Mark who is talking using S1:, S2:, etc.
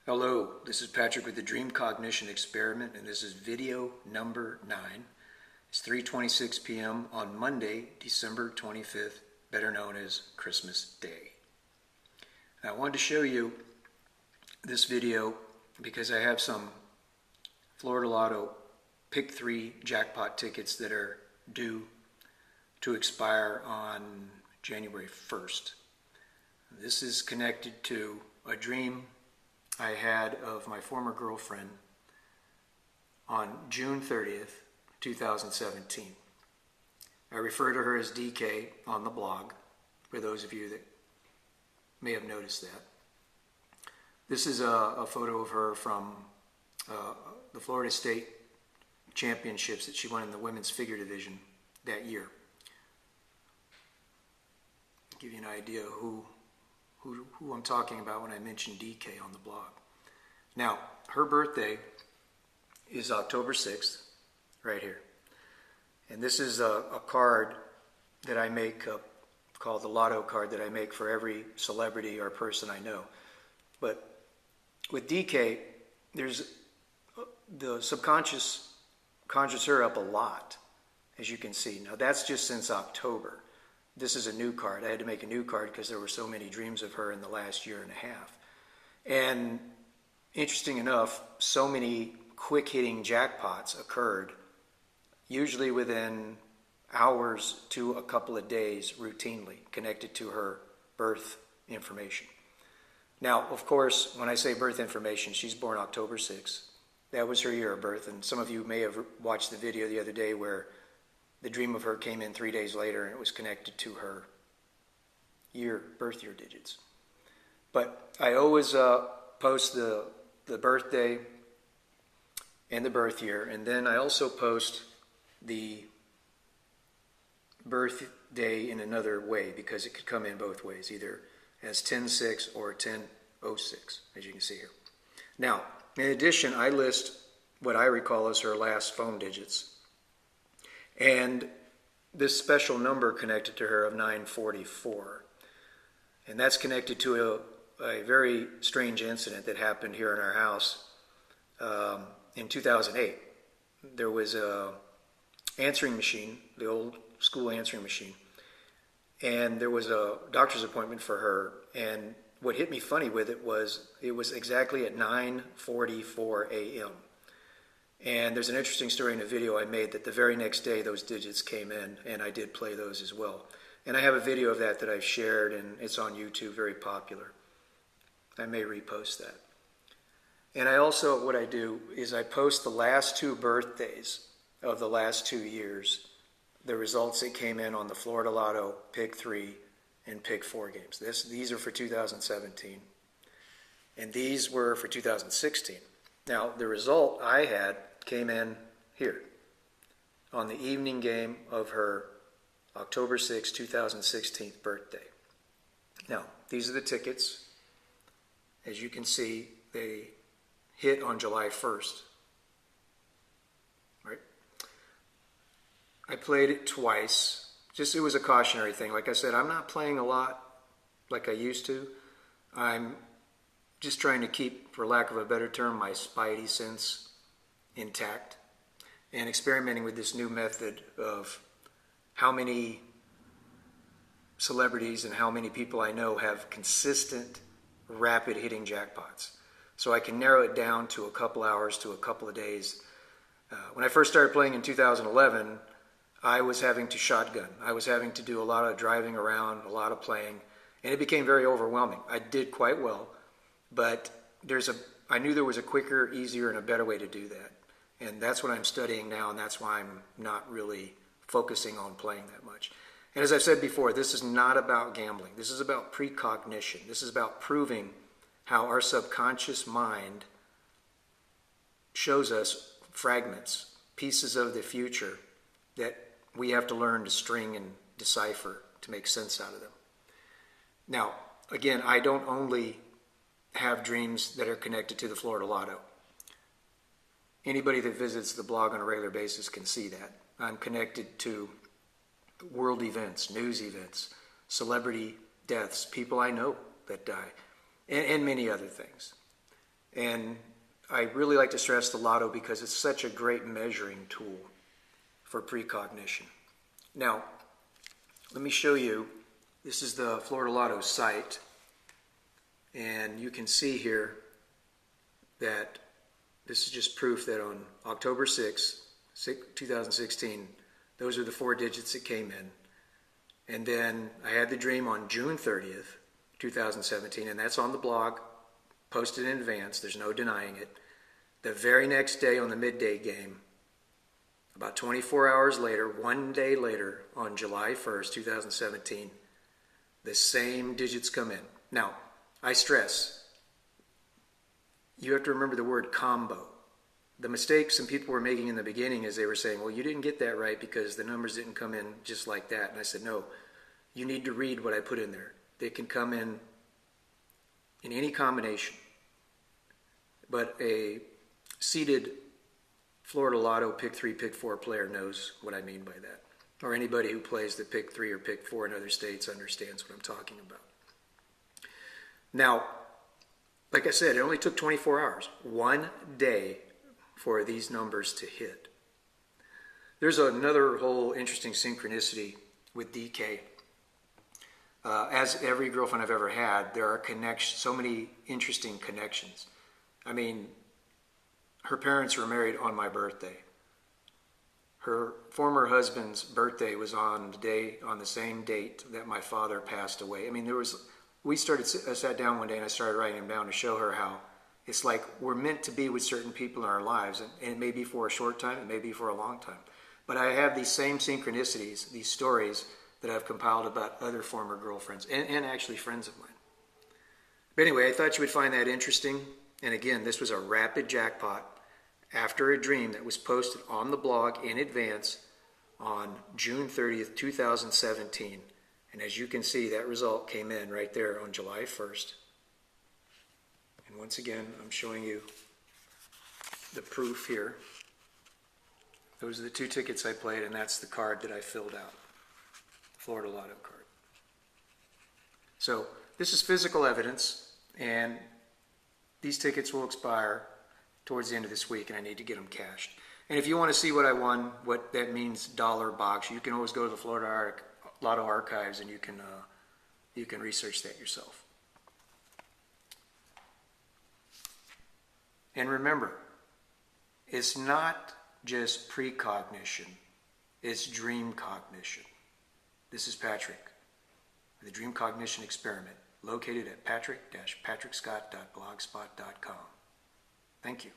S1: Hello, this is Patrick with the Dream Cognition Experiment, and this is video number 9. It's 3:26 p.m. on Monday, December 25th, better known as Christmas Day. Now, I wanted to show you this video because I have some Florida Lotto Pick 3 jackpot tickets that are due to expire on January 1st. This is connected to a dream I had of my former girlfriend on June 30th, 2017. I refer to her as DK on the blog, for those of you that may have noticed that. This is a photo of her from the Florida State Championships that she won in the women's figure division that year. Give you an idea who I'm talking about when I mention DK on the blog. Now, her birthday is October 6th, right here. And this is a card that I make called the Lotto card that I make for every celebrity or person I know. But with DK, there's the subconscious conjures her up a lot, as you can see. Now, that's just since October. This is a new card. I had to make a new card because there were so many dreams of her in the last year and a half. And interesting enough, so many quick-hitting jackpots occurred, usually within hours to a couple of days routinely, connected to her birth information. Now, of course, when I say birth information, she's born October 6th. That was her year of birth, and some of you may have watched the video the other day where the dream of her came in 3 days later, and it was connected to her birth year digits. But I always post the birthday and the birth year, and then I also post the birthday in another way because it could come in both ways, either as 10-6 or 10-06, as you can see here. Now, in addition, I list what I recall as her last phone digits. And this special number connected to her of 944. And that's connected to a very strange incident that happened here in our house in 2008. There was a answering machine, the old school answering machine, and there was a doctor's appointment for her. And what hit me funny with it was exactly at 9:44 a.m. And there's an interesting story in a video I made that the very next day those digits came in, and I did play those as well. And I have a video of that I've shared, and it's on YouTube, very popular. I may repost that. And I also, what I do is I post the last 2 birthdays of the last 2 years, the results that came in on the Florida Lotto Pick 3 and Pick 4 games. These are for 2017, and these were for 2016. Now, the result I had came in here on the evening game of her October 6, 2016 birthday. Now, these are the tickets. As you can see, they hit on July 1st. Right? I played it twice. It was a cautionary thing. Like I said, I'm not playing a lot like I used to. I'm just trying to keep, for lack of a better term, my spidey sense intact, and experimenting with this new method of how many celebrities and how many people I know have consistent, rapid hitting jackpots. So I can narrow it down to a couple hours to a couple of days. When I first started playing in 2011, I was having to shotgun. I was having to do a lot of driving around, a lot of playing, and it became very overwhelming. I did quite well, but I knew there was a quicker, easier, and a better way to do that. And that's what I'm studying now, and that's why I'm not really focusing on playing that much. And as I've said before, this is not about gambling. This is about precognition. This is about proving how our subconscious mind shows us fragments, pieces of the future that we have to learn to string and decipher to make sense out of them. Now, again, I don't only have dreams that are connected to the Florida Lotto. Anybody that visits the blog on a regular basis can see that. I'm connected to world events, news events, celebrity deaths, people I know that die, and many other things. And I really like to stress the Lotto because it's such a great measuring tool for precognition. Now, let me show you. This is the Florida Lotto site. And you can see here that this is just proof that on October 6th, 2016, those are the 4 digits that came in. And then I had the dream on June 30th, 2017, and that's on the blog, posted in advance. There's no denying it. The very next day on the midday game, about 24 hours later, 1 day later, on July 1st, 2017, the same digits come in. Now, I stress, you have to remember the word combo. The mistake some people were making in the beginning is they were saying, well, you didn't get that right because the numbers didn't come in just like that. And I said, no, you need to read what I put in there. They can come in any combination. But a seeded Florida Lotto pick 3, pick 4 player knows what I mean by that. Or anybody who plays the pick 3 or pick 4 in other states understands what I'm talking about. Now, like I said, it only took 24 hours, 1 day for these numbers to hit. There's another whole interesting synchronicity with DK. As every girlfriend I've ever had, there are so many interesting connections. I mean, her parents were married on my birthday. Her former husband's birthday was on the same date that my father passed away. I mean, I sat down one day and I started writing them down to show her how it's like we're meant to be with certain people in our lives, and it may be for a short time, it may be for a long time. But I have these same synchronicities, these stories that I've compiled about other former girlfriends and actually friends of mine. But anyway, I thought you would find that interesting. And again, this was a rapid jackpot after a dream that was posted on the blog in advance on June 30th, 2017. And as you can see, that result came in right there on July 1st. And once again, I'm showing you the proof here. Those are the 2 tickets I played, and that's the card that I filled out, Florida Lotto card. So this is physical evidence, and these tickets will expire towards the end of this week, and I need to get them cashed. And if you want to see what I won, what that means, dollar box, you can always go to the Florida Lotto archives, and you can research that yourself. And remember, it's not just precognition, it's dream cognition. This is Patrick, the Dream Cognition Experiment, located at patrick-patrickscott.blogspot.com. Thank you.